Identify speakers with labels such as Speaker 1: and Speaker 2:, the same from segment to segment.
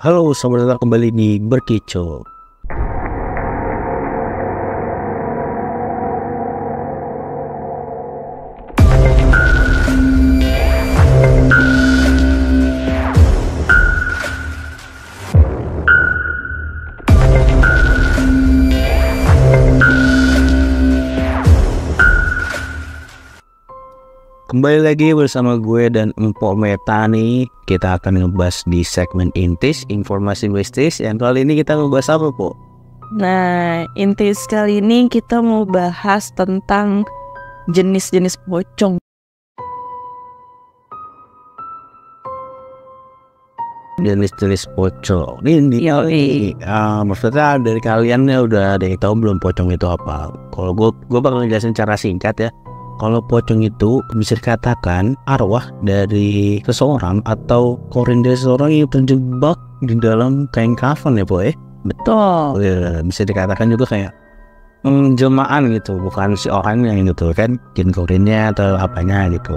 Speaker 1: Halo, selamat datang kembali di Berkicau. Kembali lagi bersama gue dan Empok Meta nih. Kita akan ngebahas di segmen Intis, Informasi Mistis. Yang kali ini kita ngebahas apa, Po?
Speaker 2: Nah, intis kali ini kita mau bahas tentang jenis-jenis pocong.
Speaker 1: Jenis-jenis pocong. Ini maksudnya dari kalian ya udah ada yang tahu belum pocong itu apa? Kalau gue bakal ngejelasin cara singkat ya. Kalau pocong itu bisa dikatakan arwah dari seseorang atau korin dari seseorang yang terjebak di dalam kain kafan ya, Po.
Speaker 2: Betul.
Speaker 1: Ya, bisa dikatakan juga kayak jelmaan gitu, bukan si orang yang gitu kan, jin korinnya atau apanya gitu.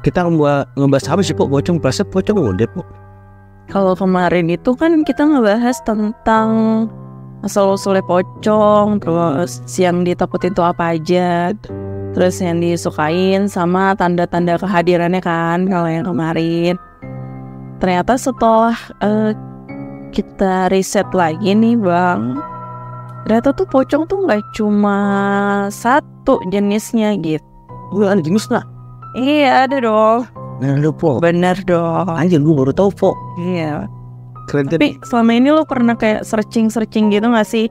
Speaker 1: Kita ngebahas apa sih, Po? Pocong, perasaan pocong udah, Po.
Speaker 2: Kalau kemarin itu kan kita ngebahas tentang asal-usulnya pocong, terus yang ditakutin itu apa aja, terus yang disukain sama tanda-tanda kehadirannya kan. Kalau yang kemarin ternyata setelah kita riset lagi nih Bang, ternyata tuh pocong tuh gak cuma satu jenisnya gitu.
Speaker 1: Gue ada jenis lah.
Speaker 2: Iya ada dong.
Speaker 1: Nah, lu, Po.
Speaker 2: Bener dong.
Speaker 1: Anjir, gue baru tahu, Po.
Speaker 2: Iya.
Speaker 1: Keren.
Speaker 2: Tapi selama ini lo pernah kayak searching gitu gak sih?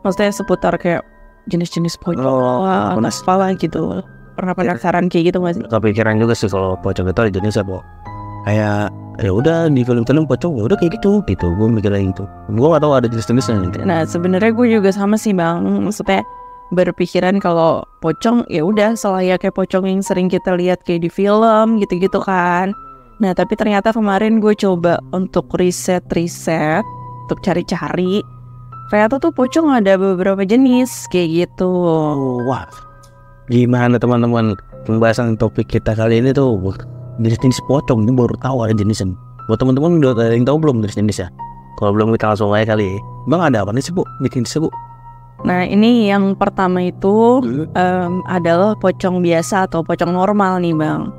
Speaker 2: Maksudnya seputar kayak jenis-jenis pocong apalah gitu. Pernah penasaran kayak gitu gak sih?
Speaker 1: Kepikiran juga sih kalau pocong itu ada jenisnya, Po. Kayak ya udah di film-film pocong ya udah kayak gitu. Gue mikirnya gitu. Gue gak tahu ada jenis-jenisnya gitu.
Speaker 2: Nah sebenarnya gue juga sama sih Bang. Maksudnya berpikiran kalau pocong ya udah selayaknya pocong yang sering kita lihat kayak di film gitu-gitu kan. Nah tapi ternyata kemarin gue coba untuk riset untuk cari-cari. Ternyata tuh pocong ada beberapa jenis kayak gitu.
Speaker 1: Wah, gimana teman-teman, pembahasan topik kita kali ini tuh jenis-jenis pocong. Ini baru tahu ada jenisnya. Buat teman-teman udah ada yang tahu belum jenis-jenisnya? Kalau belum kita langsung aja kali. Bang, ada apa nih sih, Bu? Jenisnya, Bu?
Speaker 2: Nah ini yang pertama itu adalah pocong biasa atau pocong normal nih Bang.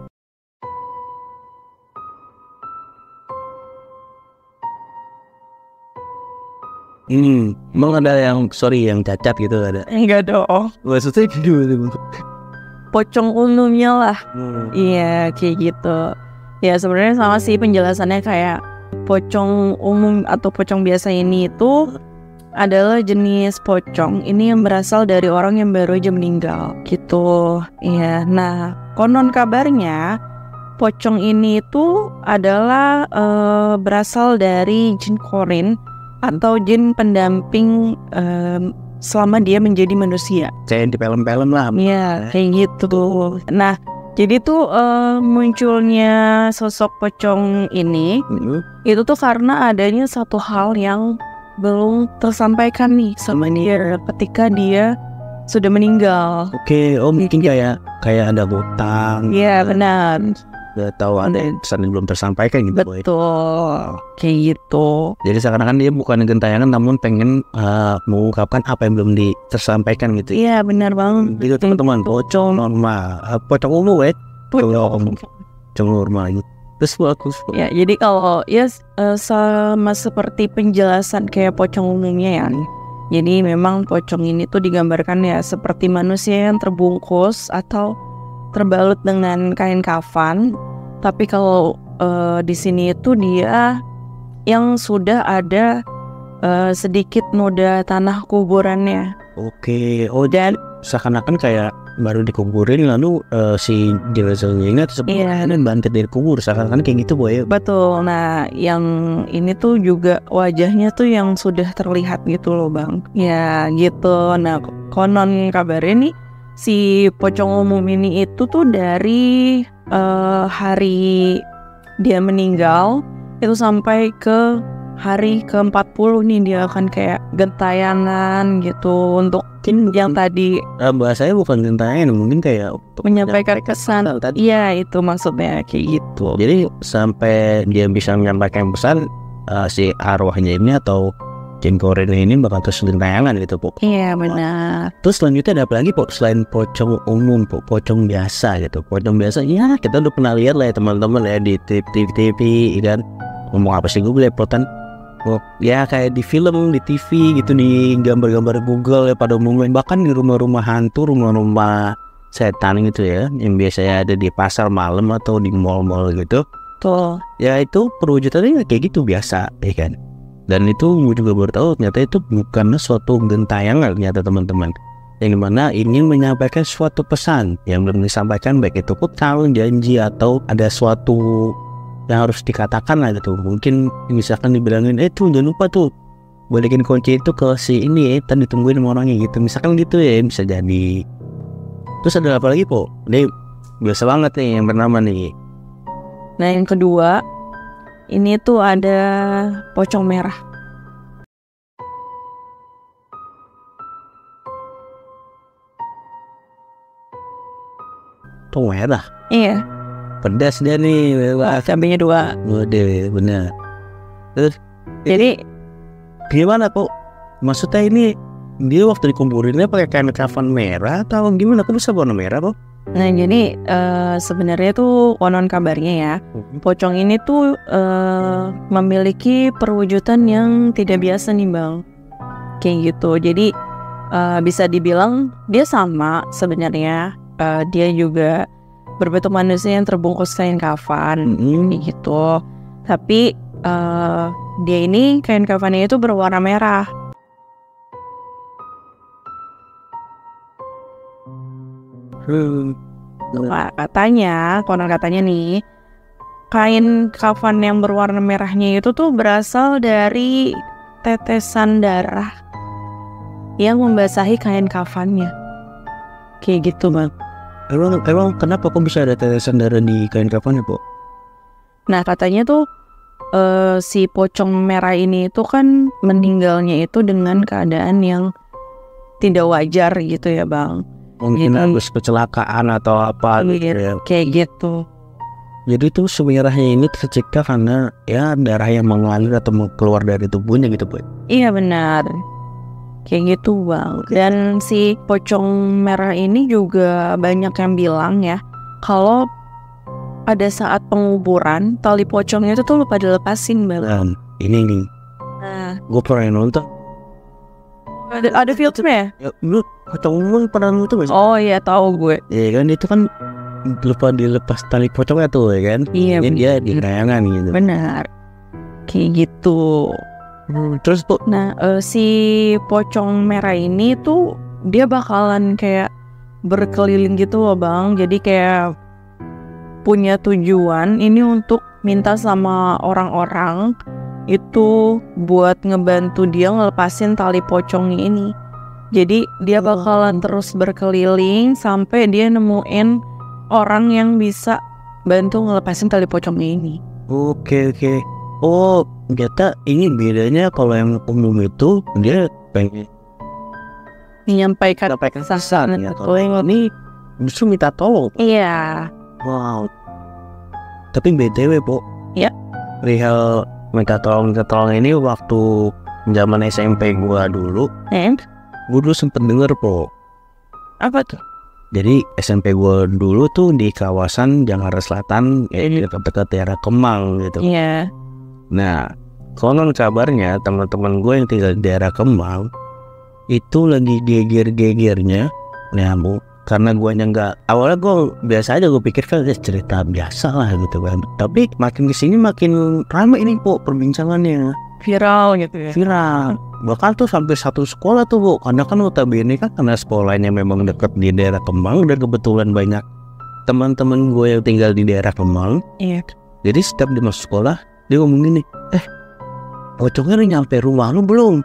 Speaker 1: Emang ada yang cacat gitu ada?
Speaker 2: Enggak dong.
Speaker 1: Maksudnya gitu.
Speaker 2: Pocong umumnya lah. Iya kayak gitu. Ya sebenarnya sama sih penjelasannya, kayak pocong umum atau pocong biasa ini itu adalah jenis pocong ini yang berasal dari orang yang baru aja meninggal gitu. Iya. Nah konon kabarnya pocong ini itu adalah berasal dari jin korin atau jin pendamping selama dia menjadi manusia.
Speaker 1: Kayak di film-film lah.
Speaker 2: Iya kayak gitu. Nah jadi tuh munculnya sosok pocong ini itu tuh karena adanya satu hal yang belum tersampaikan nih sama dia ketika dia sudah meninggal.
Speaker 1: Oke, mungkin kayak ada hutang.
Speaker 2: Iya benar.
Speaker 1: Gak tahu ada pesan yang belum tersampaikan gitu.
Speaker 2: Betul, kayak gitu.
Speaker 1: Jadi seakan-akan dia bukan gentayangan namun pengen mengungkapkan apa yang belum tersampaikan gitu.
Speaker 2: Iya benar Bang.
Speaker 1: Gitu teman-teman, pocong normal, pocong umum pocong normal gitu. Terus bagus.
Speaker 2: Ya jadi kalau ya sama seperti penjelasan kayak pocong umumnya ya. Jadi memang pocong ini tuh digambarkan ya seperti manusia yang terbungkus atau terbalut dengan kain kafan. Tapi kalau di sini itu dia yang sudah ada sedikit noda tanah kuburannya.
Speaker 1: Oke, dan seakan-akan kayak baru dikuburin lalu si jenazahnya ini tersebut bangkit dari kubur, seakan-akan kayak gitu, Boy.
Speaker 2: Betul. Nah yang ini tuh juga wajahnya tuh yang sudah terlihat gitu loh Bang. Ya gitu. Nah konon kabarnya nih si pocong umum ini itu tuh dari hari dia meninggal itu sampai ke hari ke-40 nih dia akan kayak gentayangan gitu untuk yang tadi
Speaker 1: bahasanya bukan gentayangan, mungkin kayak
Speaker 2: menyampaikan kesan. Iya itu maksudnya kayak gitu.
Speaker 1: Jadi sampai dia bisa menyampaikan pesan si arwahnya ini atau jin korennya ini bakal terus gentayangan gitu Pok.
Speaker 2: Iya benar.
Speaker 1: Terus selanjutnya ada apa lagi Pok selain pocong umum Pok, pocong biasa gitu. Pocong biasa ya kita udah pernah lihat lah ya teman-teman ya di TV kan. Ngomong apa sih gue belepotan. Oh, ya kayak di film, di TV gitu, di gambar-gambar Google ya pada umumnya, bahkan di rumah-rumah hantu, rumah-rumah setan gitu ya, yang biasanya ada di pasar malam atau di mall-mall gitu.
Speaker 2: Tuh.
Speaker 1: Ya itu perwujudannya kayak gitu biasa, ya kan. Dan itu gue juga baru tahu ternyata itu bukan suatu gentayangan ternyata teman-teman, yang dimana ingin menyampaikan suatu pesan yang belum disampaikan, baik itu hutang, janji atau ada suatu yang harus dikatakan lah gitu. Mungkin misalkan dibilangin tuh jangan lupa tuh balikin kunci itu ke si ini ya, tadi ditungguin sama orangnya gitu, misalkan gitu ya, bisa jadi. Terus ada apa lagi Po? Ini biasa banget nih yang bernama nih.
Speaker 2: Nah yang kedua ini tuh ada pocong merah.
Speaker 1: Pocong merah?
Speaker 2: Iya.
Speaker 1: Pedas dia nih.
Speaker 2: Cabenya 2.
Speaker 1: Waduh, bener. Terus
Speaker 2: Jadi
Speaker 1: gimana Po? Maksudnya ini dia waktu dikuburinnya pakai kain kafan merah atau gimana? Kok bisa warna merah Po?
Speaker 2: nah jadi sebenarnya tuh konon kabarnya ya, pocong ini tuh memiliki perwujudan yang tidak biasa nih Bang. Kayak gitu. Jadi bisa dibilang dia sama sebenarnya. Dia juga berbentuk manusia yang terbungkus kain kafan kayak gitu. Tapi dia ini kain kafannya itu berwarna merah. Nah, konon katanya nih, kain kafan yang berwarna merahnya itu tuh berasal dari tetesan darah yang membasahi kain kafannya. Kayak gitu Bang.
Speaker 1: Emang kenapa kok bisa ada tetesan darah di kain kafannya Po?
Speaker 2: Nah katanya tuh si pocong merah ini tuh kan meninggalnya itu dengan keadaan yang tidak wajar gitu ya Bang.
Speaker 1: Mungkin habis kecelakaan atau apa gitu ya.
Speaker 2: Kayak gitu.
Speaker 1: Jadi tuh semerahnya ini tercipta karena ya darah yang mengalir atau keluar dari tubuhnya gitu Bu.
Speaker 2: Iya benar. Kayak gitu Bang. Dan si pocong merah ini juga banyak yang bilang ya, kalau pada saat penguburan tali pocongnya itu tuh lupa dilepasin Bang.
Speaker 1: Nah, ini nih.
Speaker 2: Nah,
Speaker 1: Gue pernah nonton.
Speaker 2: ada filmnya?
Speaker 1: Ya, lu pocong umum pernah nonton gak sih?
Speaker 2: Oh iya tahu gue.
Speaker 1: Iya kan itu kan lupa dilepas tali pocongnya tuh ya kan.
Speaker 2: Iya.
Speaker 1: Ini dia di tayangan gitu.
Speaker 2: Benar. Kayak gitu.
Speaker 1: Terus tuh
Speaker 2: Nah, si pocong merah ini tuh dia bakalan kayak berkeliling gitu loh Bang. Jadi kayak punya tujuan ini untuk minta sama orang-orang itu buat ngebantu dia ngelepasin tali pocongnya ini. Jadi dia bakalan terus berkeliling sampai dia nemuin orang yang bisa bantu ngelepasin tali pocongnya ini.
Speaker 1: Oke. Oh, ternyata ini bedanya kalau yang umum itu dia pengen
Speaker 2: Menyampaikan
Speaker 1: pesan ya. Kalau
Speaker 2: Kalau
Speaker 1: ini justru minta tolong.
Speaker 2: iya.
Speaker 1: Wow. Tapi BTW Po.
Speaker 2: Ya.
Speaker 1: Perihal minta tolong ini waktu zaman SMP gua dulu. Gua dulu sempet denger Po.
Speaker 2: Apa tuh?
Speaker 1: Jadi SMP gua dulu tuh di kawasan Jakarta Selatan, dekat daerah Kemang gitu.
Speaker 2: Iya.
Speaker 1: Nah, konon kabarnya teman-teman gue yang tinggal di daerah Kemang itu lagi geger-gegernya nyamuk. Karena gue nggak, awalnya gue biasa aja, gue pikir kan cerita biasa lah gitu kan. Tapi makin kesini makin ramai ini Po perbincangannya.
Speaker 2: Viral gitu ya.
Speaker 1: Viral. Bahkan tuh sampai satu sekolah tuh Bu. Karena kan notabene kan karena sekolahnya memang dekat di daerah Kemang dan kebetulan banyak teman-teman gue yang tinggal di daerah Kemang.
Speaker 2: Iya.
Speaker 1: Jadi setiap dia masuk sekolah dia ngomong gini, pocongnya udah nyampe rumah lu belum?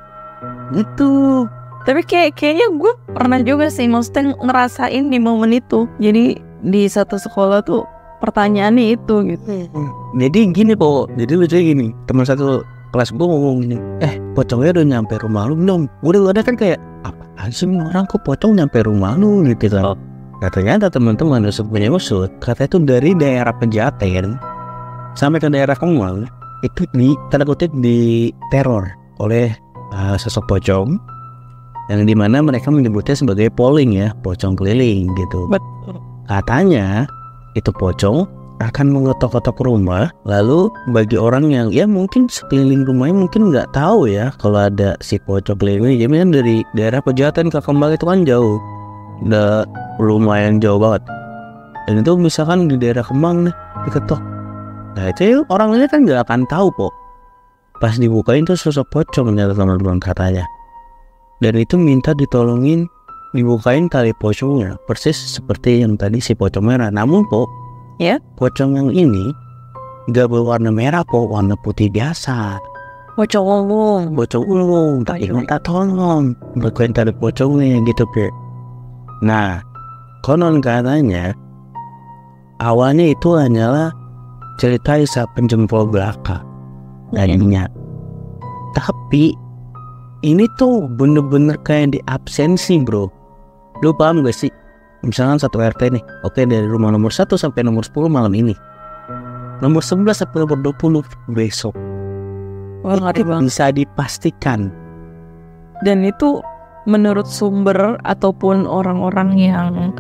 Speaker 1: Gitu.
Speaker 2: Tapi kayaknya gue pernah juga sih, maksudnya ngerasain di momen itu. Jadi di satu sekolah tuh pertanyaannya itu gitu.
Speaker 1: Jadi gini Po, jadi lucunya gini, teman satu kelas gue ngomong gini, pocongnya udah nyampe rumah lu belum? Udah ada kan kayak, apaan sih orang kok pocong nyampe rumah lu gitu kan. Katanya ada teman-teman yang punya maksud, katanya itu dari daerah Pejaten sampai ke daerah Kemang itu tanda kutip diteror oleh sosok pocong, yang dimana mereka menyebutnya sebagai polling ya, pocong keliling gitu.
Speaker 2: Betul.
Speaker 1: Katanya itu pocong akan mengetok-ketok rumah, lalu bagi orang yang ya mungkin sekeliling rumahnya mungkin nggak tahu ya kalau ada si pocong keliling. Jadi kan dari daerah Pejaten ke Kemang itu kan jauh, udah lumayan jauh banget. Dan itu misalkan di daerah Kemang nih diketok, nah itu orang ini kan nggak akan tahu kok. Pas dibukain tuh sosok pocong ternyata teman-teman katanya. Dan itu minta ditolongin dibukain tali pocongnya, persis seperti yang tadi si pocong merah. Namun po,
Speaker 2: ya,
Speaker 1: pocong yang ini nggak berwarna merah po, warna putih biasa.
Speaker 2: Pocong ulung.
Speaker 1: Tapi minta tolong bukain tali pocongnya gitu pe. Nah, konon katanya awalnya itu hanyalah cerita isap penjempol belaka tadinya. Tapi ini tuh bener-bener kayak di absensi bro. Lu paham gak sih? Misalkan satu RT nih, oke, dari rumah nomor 1 sampai nomor 10 malam ini, nomor 11 sampai nomor 20 besok.
Speaker 2: Wah, ngeri banget.
Speaker 1: Bisa dipastikan.
Speaker 2: Dan itu menurut sumber ataupun orang-orang yang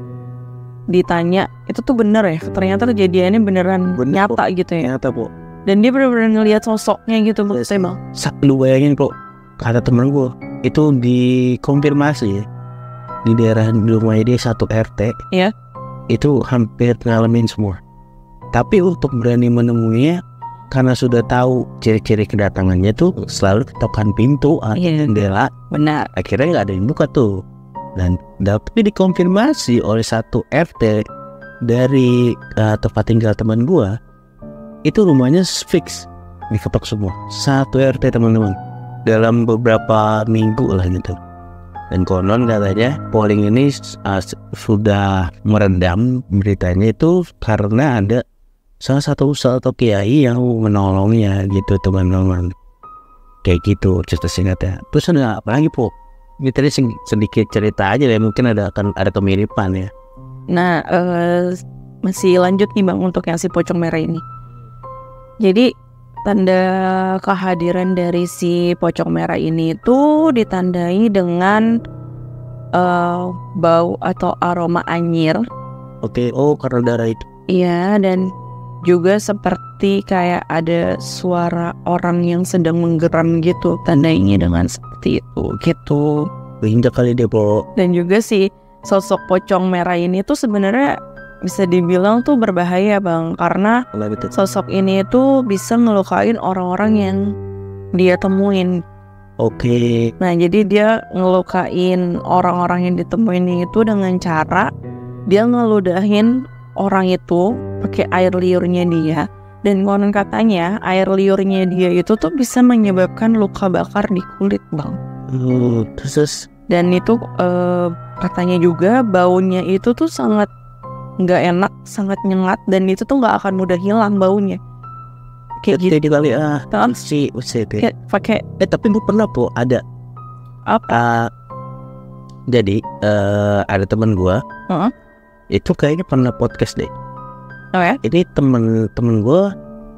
Speaker 2: ditanya, itu tuh bener ya, ternyata kejadiannya beneran nyata gitu ya.
Speaker 1: Nyata po.
Speaker 2: Dan dia bener-bener ngelihat sosoknya gitu maksudnya bang.
Speaker 1: Lu bayangin po, kata temen gue itu dikonfirmasi ya, di daerah rumahnya dia 1 RT
Speaker 2: ya,
Speaker 1: itu hampir ngalamin semua. Tapi untuk berani menemuinya, karena sudah tahu ciri-ciri kedatangannya tuh selalu ketokan pintu atau jendela.
Speaker 2: Benar.
Speaker 1: Akhirnya nggak ada yang buka tuh. Dan tapi dikonfirmasi oleh 1 RT dari tempat tinggal teman gua, itu rumahnya fix diketok semua. 1 RT teman-teman, dalam beberapa minggu lah gitu. Dan konon katanya polling ini sudah meredam beritanya itu karena ada salah satu kiai yang menolongnya gitu teman-teman. Kayak gitu cerita singkatnya. Terus ada apa lagi po? Ini tadi sedikit cerita aja ya, mungkin akan ada kemiripan ya.
Speaker 2: Nah, masih lanjut nih bang untuk yang si pocong merah ini. Jadi tanda kehadiran dari si pocong merah ini itu ditandai dengan bau atau aroma anyir.
Speaker 1: Oke, oh karena darah itu.
Speaker 2: Iya, dan juga seperti kayak ada suara orang yang sedang menggeram gitu, tandainya dengan seperti itu gitu.
Speaker 1: Injak kali dia po. Dan
Speaker 2: juga si sosok pocong merah ini tuh sebenarnya bisa dibilang tuh berbahaya bang, karena sosok ini tuh bisa ngelukain orang-orang yang dia temuin.
Speaker 1: Oke.
Speaker 2: Nah jadi dia ngelukain orang-orang yang ditemuin itu dengan cara dia ngeludahin orang itu pakai air liurnya dia. Dan konon katanya air liurnya dia itu tuh bisa menyebabkan luka bakar di kulit bang.
Speaker 1: Terus.
Speaker 2: Dan itu katanya juga baunya itu tuh sangat nggak enak, sangat nyengat, dan itu tuh nggak akan mudah hilang baunya. Kayak gitu
Speaker 1: kali sih
Speaker 2: pakai.
Speaker 1: Tapi gue pernah po ada
Speaker 2: apa?
Speaker 1: Jadi ada teman gue, itu kayaknya pernah podcast deh.
Speaker 2: Oh ya?
Speaker 1: Ini temen gue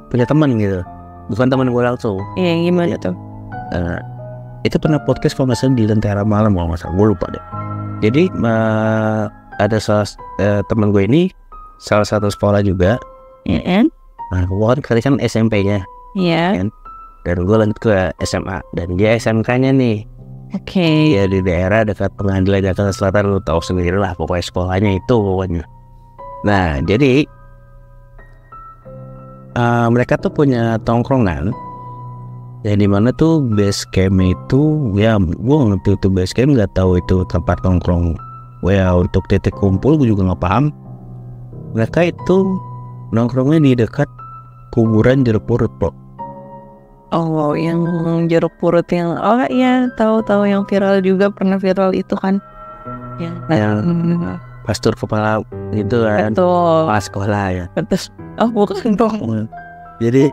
Speaker 1: punya teman gitu, bukan teman gue langsung.
Speaker 2: Iya, gimana tuh?
Speaker 1: Itu pernah podcast kalau nggak salah di Lentera Malam kalau nggak salah, gue lupa deh. Jadi ada teman gue ini salah satu sekolah juga. Nah, gue kan SMP-nya.
Speaker 2: Iya.
Speaker 1: Kan? Dan gue lanjut ke SMA, dan dia SMK-nya nih.
Speaker 2: Oke.
Speaker 1: Ya di daerah dekat Pengadilan Jakarta Selatan, lu tahu sendiri lah pokoknya sekolahnya itu pokoknya. Nah jadi mereka tuh punya tongkrongan, ya dimana tuh base camp itu, ya gue ngerti itu base camp, nggak tahu itu tempat nongkrong. Ya untuk titik kumpul gue juga nggak paham. Mereka itu nongkrongnya di dekat kuburan jeruk purut po.
Speaker 2: Oh, yang jeruk purut yang iya, tahu yang viral juga, pernah viral itu kan. Yang
Speaker 1: pastor kepala itu kan.
Speaker 2: Betul.
Speaker 1: Kepala sekolah ya.
Speaker 2: Betul. Oh, bukan dong.
Speaker 1: Jadi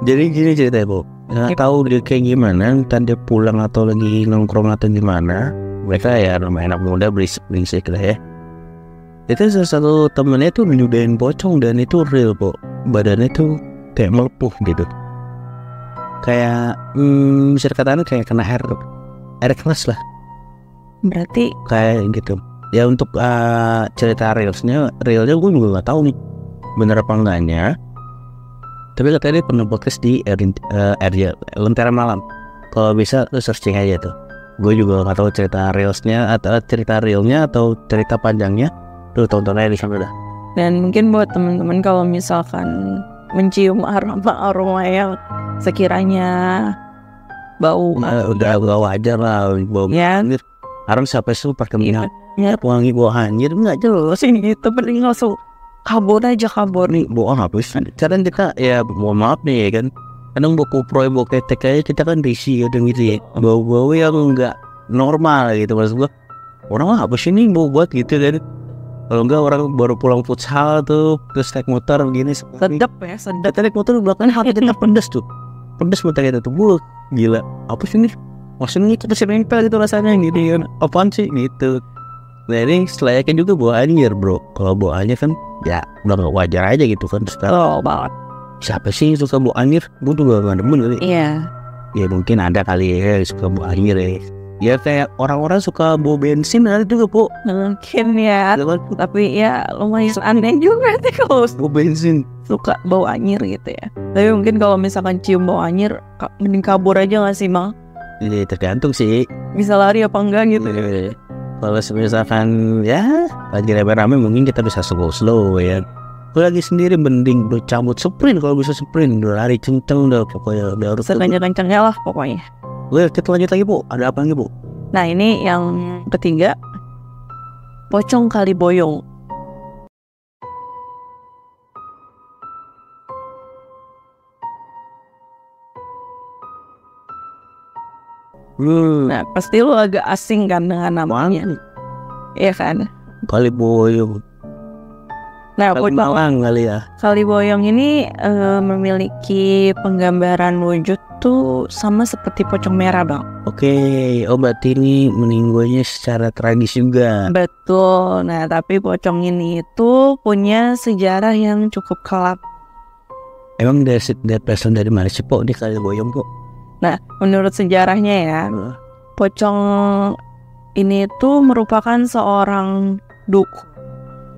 Speaker 1: gini ceritanya po. Nggak tahu dia kayak gimana, entah dia pulang atau lagi nongkrong atau gimana. Mereka ya namanya anak muda berisik lah ya. Itu salah satu temennya tuh nyudahin pocong, dan itu real po. Badannya tuh kayak melepuh gitu. kayak bisa dikatakan kayak kena air keras lah.
Speaker 2: Berarti
Speaker 1: Kayak gitu. Ya untuk cerita realnya gue juga nggak tahu nih bener apa enggaknya. Tapi katanya dia pernah podcast di RJ Lentera Malam. Kalau bisa lu searching aja tuh. Gue juga nggak tahu cerita realnya atau cerita panjangnya. Lu tonton aja di sana dah.
Speaker 2: dan mungkin buat teman-teman kalau misalkan mencium aroma yang sekiranya bau
Speaker 1: Udah wajar lah bau
Speaker 2: ya,
Speaker 1: anjir. Orang siapa sih pakai minyak
Speaker 2: ya
Speaker 1: wangi bau anjir nggak jelas
Speaker 2: sini itu mending langsung kabur
Speaker 1: nih bau apa sih? Kadang kita ya mohon maaf nih ya kan. Kadang bau kuproy bau ketek aja kita kan risih kadang gitu ya. Bau-bau yang nggak normal gitu maksud gua. Orang apa sih nih bau buat gitu kan? Kalau enggak orang baru pulang futsal tuh terus naik motor begini
Speaker 2: sedap ya, sedap.
Speaker 1: naik motor belakangnya hati kita pedas tuh motor kita tuh bu gila apa sih nih maksudnya kita sih nempel gitu rasanya gitu kan apaan sih gitu. Nah ini selayaknya juga bau anjir bro. Kalau bau anjir kan ya udah gak wajar aja gitu kan.
Speaker 2: Oh banget.
Speaker 1: Siapa sih yang suka bau anjir? Gue juga gak demen kali.
Speaker 2: Iya.
Speaker 1: Ya mungkin ada kali ya suka bau anjir ya. Ya kayak orang-orang suka bau bensin ada juga bu.
Speaker 2: Mungkin ya, tapi ya lumayan aneh juga sih kalau
Speaker 1: Bau bensin.
Speaker 2: suka bau anyir gitu ya. Tapi mungkin kalau misalkan cium bau anyir, mending kabur aja gak sih Mal?
Speaker 1: Jadi tergantung sih.
Speaker 2: Bisa lari apa enggak gitu.
Speaker 1: Kalau misalkan ya lagi rame-rame mungkin kita bisa slow ya. Kalau lagi sendiri mending udah cabut sprint kalau bisa sprint udah lari kenceng udah pokoknya udah harus
Speaker 2: Sekencang-kencangnya lah pokoknya.
Speaker 1: Kita lanjut lagi bu. Ada apa lagi bu?
Speaker 2: Nah ini yang ketiga, pocong kali boyong. Nah pasti lu agak asing kan dengan namanya. Iya kan?
Speaker 1: Kali boyong.
Speaker 2: Nah
Speaker 1: Kali Malang kali ya.
Speaker 2: Kali boyong ini memiliki penggambaran wujud tuh sama seperti pocong merah bang.
Speaker 1: Oke, berarti ini meninggalnya secara tragis juga.
Speaker 2: Betul. Nah tapi pocong ini itu punya sejarah yang cukup gelap.
Speaker 1: Emang dari person dari mana sih po? Ini kali boyong kok.
Speaker 2: Nah menurut sejarahnya ya, pocong ini tuh merupakan seorang dukun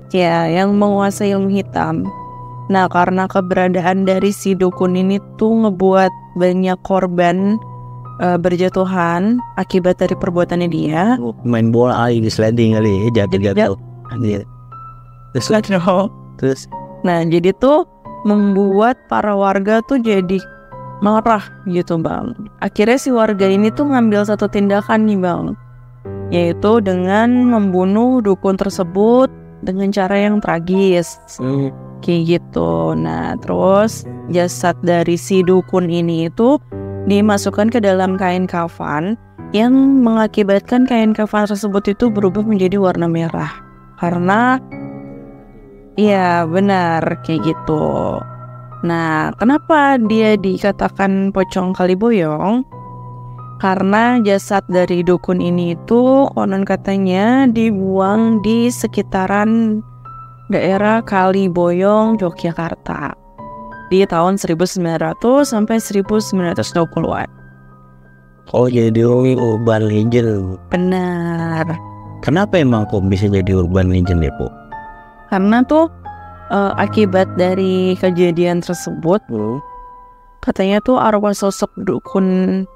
Speaker 2: ya yang menguasai ilmu hitam. Nah karena keberadaan dari si dukun ini tuh ngebuat banyak korban berjatuhan akibat dari perbuatannya dia.
Speaker 1: Main bola di sliding kali ya, jatuh. Anjir. Terus
Speaker 2: Nah jadi tuh membuat para warga tuh jadi marah gitu bang. Akhirnya si warga ini tuh ngambil satu tindakan nih bang, yaitu dengan membunuh dukun tersebut dengan cara yang tragis. Kayak gitu. Nah terus jasad dari si dukun ini itu dimasukkan ke dalam kain kafan yang mengakibatkan kain kafan tersebut itu berubah menjadi warna merah. Karena iya benar kayak gitu. Nah kenapa dia dikatakan pocong kali boyong? Karena jasad dari dukun ini itu konon katanya dibuang di sekitaran daerah Kali Boyong, Yogyakarta di tahun 1900 sampai 1920-an.
Speaker 1: oh jadi urban legend.
Speaker 2: Benar.
Speaker 1: Kenapa emang kok bisa jadi urban legend ya po?
Speaker 2: Karena tuh akibat dari kejadian tersebut katanya tuh arwah sosok dukun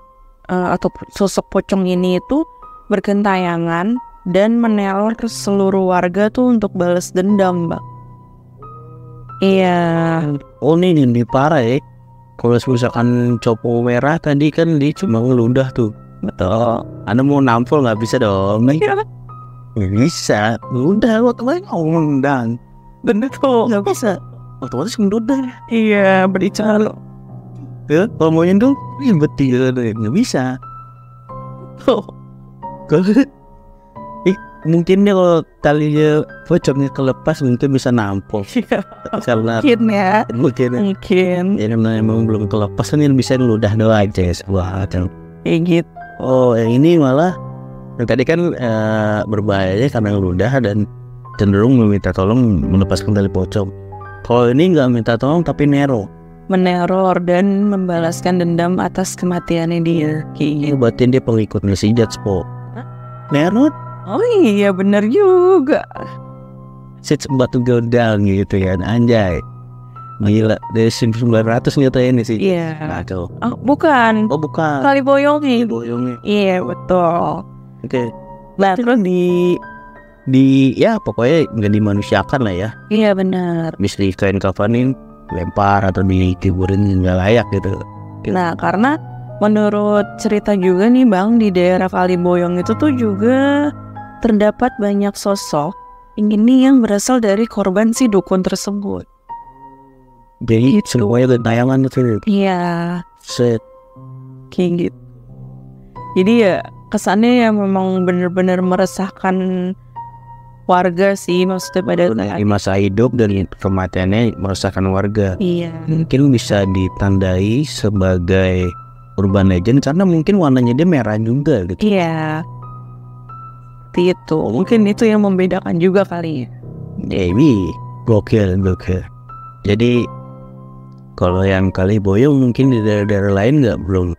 Speaker 2: atau sosok pocong ini itu bergentayangan dan meneror seluruh warga tuh untuk balas dendam, Mbak. Iya.
Speaker 1: Oh ini parah ya. Kalau misalkan copo merah tadi kan dia cuma ngeludah tuh. Betul. Anda mau nampol nggak bisa dong.
Speaker 2: Iya.
Speaker 1: Nggak bisa. Udah otomatis ngundang.
Speaker 2: Bener tuh.
Speaker 1: Nggak bisa. Otomatis ngeludah.
Speaker 2: Iya, berbicara.
Speaker 1: Ya, kalau mau nyendul ribet juga nggak bisa. Kalau mungkin dia kalau talinya pocongnya kelepas mungkin bisa nampol. Karena
Speaker 2: Mungkin
Speaker 1: ya memang belum kelepas kan bisa ludah doang aja sebuah
Speaker 2: kayak gitu.
Speaker 1: Oh yang ini malah yang tadi kan berbahaya karena ludah dan cenderung meminta tolong melepaskan tali pocong. Kalau ini nggak minta tolong tapi nero.
Speaker 2: meneror dan membalaskan dendam atas kematiannya dia.
Speaker 1: Iya, berarti dia pengikutnya si Jatspok. Neror?
Speaker 2: Oh iya bener juga.
Speaker 1: Shit's about to go down gitu kan, anjay. Gila, dari 1900 nyatain sih.
Speaker 2: Iya.
Speaker 1: Kacau.
Speaker 2: Oh bukan.
Speaker 1: Oh bukan.
Speaker 2: Kaliboyongnya.
Speaker 1: Boyongnya.
Speaker 2: Iya betul.
Speaker 1: Oke.
Speaker 2: Nah terus
Speaker 1: di ya pokoknya nggak dimanusiakan lah ya.
Speaker 2: iya benar.
Speaker 1: Bisa di kain kafanin, lempar atau dikuburin nggak layak gitu.
Speaker 2: Nah karena menurut cerita juga nih Bang, di daerah Kaliboyong itu tuh juga terdapat banyak sosok ini yang berasal dari korban si dukun tersebut.
Speaker 1: Jadi
Speaker 2: Gitu.
Speaker 1: semuanya udah tayangan itu.
Speaker 2: Iya,
Speaker 1: Set.
Speaker 2: kayak gitu. Jadi ya kesannya ya memang benar-benar meresahkan warga sih, maksudnya pada
Speaker 1: Di masa hidup dan kematiannya meresahkan warga.
Speaker 2: iya.
Speaker 1: Mungkin bisa ditandai sebagai urban legend karena mungkin warnanya dia merah juga gitu.
Speaker 2: Iya. Itu mungkin itu yang membedakan juga kali ya.
Speaker 1: Maybe. Gokil. Jadi kalau yang Kaliboyong mungkin di daerah-daerah lain belum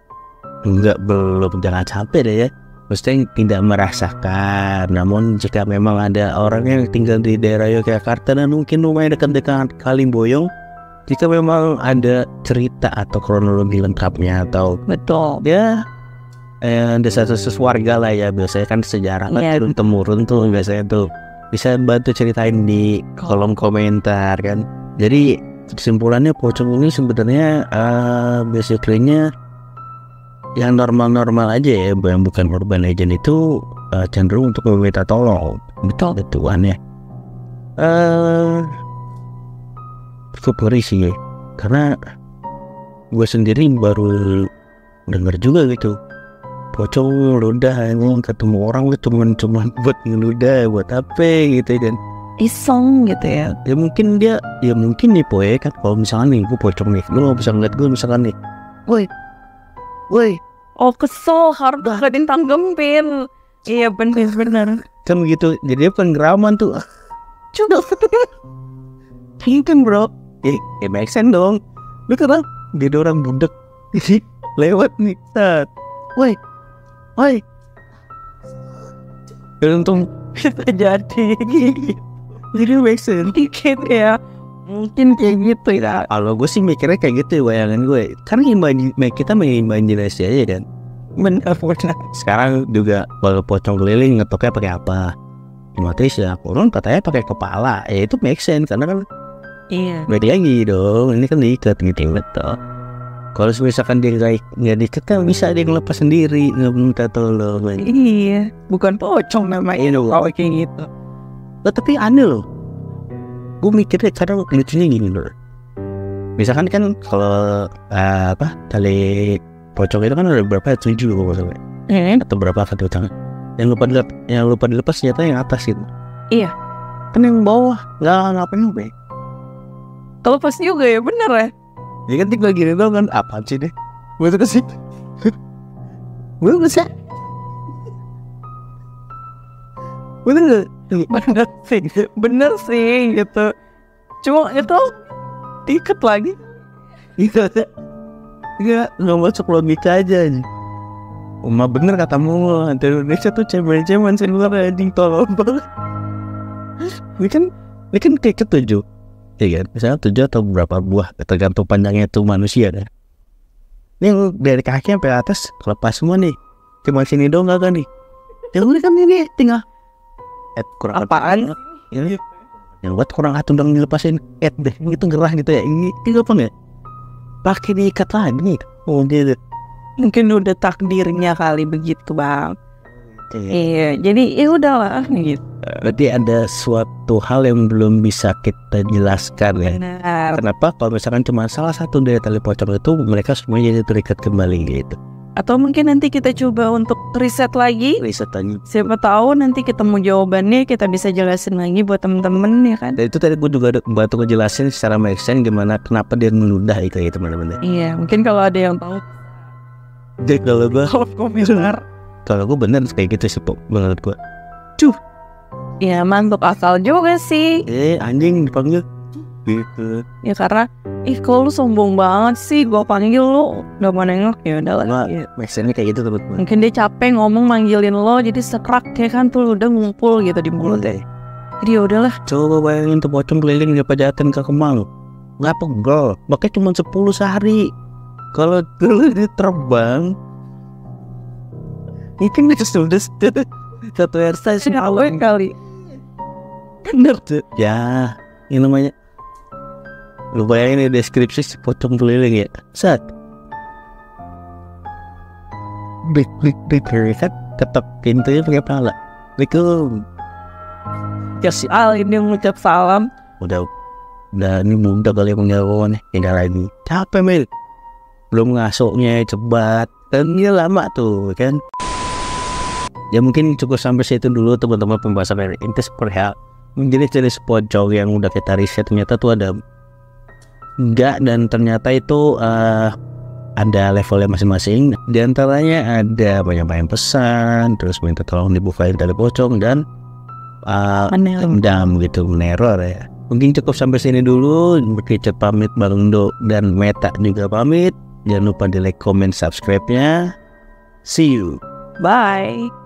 Speaker 1: jangan sampai deh ya. Maksudnya tidak merasakan. Namun jika memang ada orang yang tinggal di daerah Yogyakarta dan mungkin rumahnya dekat-dekat Kaliboyong, jika memang ada cerita atau kronologi lengkapnya atau
Speaker 2: Betul.
Speaker 1: ya desa-desa warga lah ya, biasanya kan sejarah kan
Speaker 2: Iya.
Speaker 1: turun-temurun tuh biasanya tuh bisa bantu ceritain di kolom komentar kan. Jadi kesimpulannya pocong ini sebenarnya basically-nya yang normal-normal aja ya, yang bukan urban legend itu cenderung untuk meminta tolong.
Speaker 2: Betul.
Speaker 1: Betulan ya. Cukup ngeri sih ya. Karena gue sendiri baru denger juga gitu, pocong ngeludah emang ketemu orang lu cuman buat ngeludah buat apa gitu kan.
Speaker 2: Iseng gitu ya.
Speaker 1: Ya mungkin nih poe kan, kalau misalnya nih gue pocong nih, lu gak bisa ngeliat gue misalkan nih, woi
Speaker 2: Oh kesel harus gak ditanggepin. Iya benar.
Speaker 1: kan begitu, jadi dia penggeraman tuh. Coba mungkin bro, make sense dong. Lu kan dia orang budak lewat nih, saat woi untung
Speaker 2: Bisa jadi
Speaker 1: jadi make sense.
Speaker 2: dikit ya. Mungkin kayak gitu ya.
Speaker 1: Kalau gue sih mikirnya kayak gitu ya, bayangan gue. Karena kita mengimajinasi aja kan.
Speaker 2: Benar.
Speaker 1: Sekarang juga kalau pocong keliling ngetoknya pakai apa? Otomatis ya kurun katanya pakai kepala. Ya itu make sense karena kan
Speaker 2: Iya.
Speaker 1: balik lagi dong. Ini kan diikat gitu. Betul. Kalau misalkan dia nggak diikat kan bisa dia ngelepas sendiri, nggak minta tolong.
Speaker 2: Iya. Bukan pocong namanya. Kalau kayak gitu.
Speaker 1: Tapi aneh loh. Gue mikirnya kadang lucunya gini loh. Misalkan kan kalau tali pocong itu kan ada berapa? 7 kalau nggak salah. Atau berapa kan tangan? Yang lupa dilepas ternyata yang atas gitu.
Speaker 2: Iya.
Speaker 1: Kan yang bawah nggak ngapain.
Speaker 2: Kalau pas juga ya bener ya.
Speaker 1: Ya kan tinggal gini doang kan, apaan sih deh? Gue tuh kesini. Gue bisa.
Speaker 2: Bener sih gitu. Cuma itu diikat lagi.
Speaker 1: Nggak masuk logika aja nih. Bener katamu, di Indonesia tuh cemen-cemen sebenarnya anjing, tolong banget. Ini kan kayak 7. Iya kan, misalnya 7 atau berapa buah, tergantung panjangnya tuh manusia dah. Ini yang dari kaki sampai atas kelepas semua nih. Cuma sini doang gak kan nih. Ya udah kan ini tinggal kurang
Speaker 2: Apaan?
Speaker 1: Ini yang buat kurang atuh dong dilepasin deh gitu, gerah gitu ya. Ini apa nggak? Pakai diikat lagi. Oh gitu.
Speaker 2: Mungkin udah takdirnya kali begitu bang. Iya. Jadi ya udahlah gitu.
Speaker 1: Berarti ada suatu hal yang belum bisa kita jelaskan ya.
Speaker 2: Benar.
Speaker 1: Kenapa kalau misalkan cuma salah satu dari tali pocong itu mereka semuanya jadi terikat kembali gitu.
Speaker 2: Atau mungkin nanti kita coba untuk riset lagi.
Speaker 1: Riset tanya.
Speaker 2: Siapa tahu nanti ketemu jawabannya, kita bisa jelasin lagi buat temen-temen ya kan.
Speaker 1: Dan itu tadi gue juga bantu ngejelasin secara make sense gimana kenapa dia meludah itu ya teman-teman.
Speaker 2: Iya, mungkin kalau ada yang tahu.
Speaker 1: Jadi kalau gue
Speaker 2: komentar.
Speaker 1: Kalau gue bener kayak gitu sih menurut gue.
Speaker 2: Ya mantap akal juga sih.
Speaker 1: Anjing dipanggil gitu.
Speaker 2: Ya karena ih kalau lu sombong banget sih, gue panggil lu udah mau nengok, ya udah lah.
Speaker 1: Maksudnya kayak gitu teman-teman.
Speaker 2: Mungkin dia capek ngomong manggilin lo, jadi sekrak ya kan tuh udah ngumpul gitu di mulut deh. Jadi ya udahlah.
Speaker 1: Coba bayangin tuh pocong keliling dia pajatin ke Kemang. Nggak pegel, makanya cuma 10 sehari. Kalau dulu dia terbang, ini kan sudah satu hairstyle sih
Speaker 2: kali.
Speaker 1: bener tuh. Ya, ini namanya. Lu bayangin di deskripsi si pocong keliling ya. Set. Blik kan ketok pintunya pakai pala. Assalamualaikum.
Speaker 2: Ya si Al ini mengucap salam.
Speaker 1: Udah ini mudah kali yang menjawabnya. Tinggal lagi. Capek Mil. Belum ngasuknya cepat. Dan ini lama tuh kan. Ya mungkin cukup sampai situ dulu teman-teman pembahasan dari intis perihal jenis-jenis pocong yang udah kita riset. Ternyata tuh ada enggak, dan ternyata itu ada levelnya masing-masing. Di antaranya ada banyak pesan, terus minta tolong dibukain dari pocong, dan dendam gitu, meneror ya. Mungkin cukup sampai sini dulu. Berkicet pamit, Bang Do dan Meta juga pamit. Jangan lupa di like, comment, subscribe-nya. See you.
Speaker 2: Bye.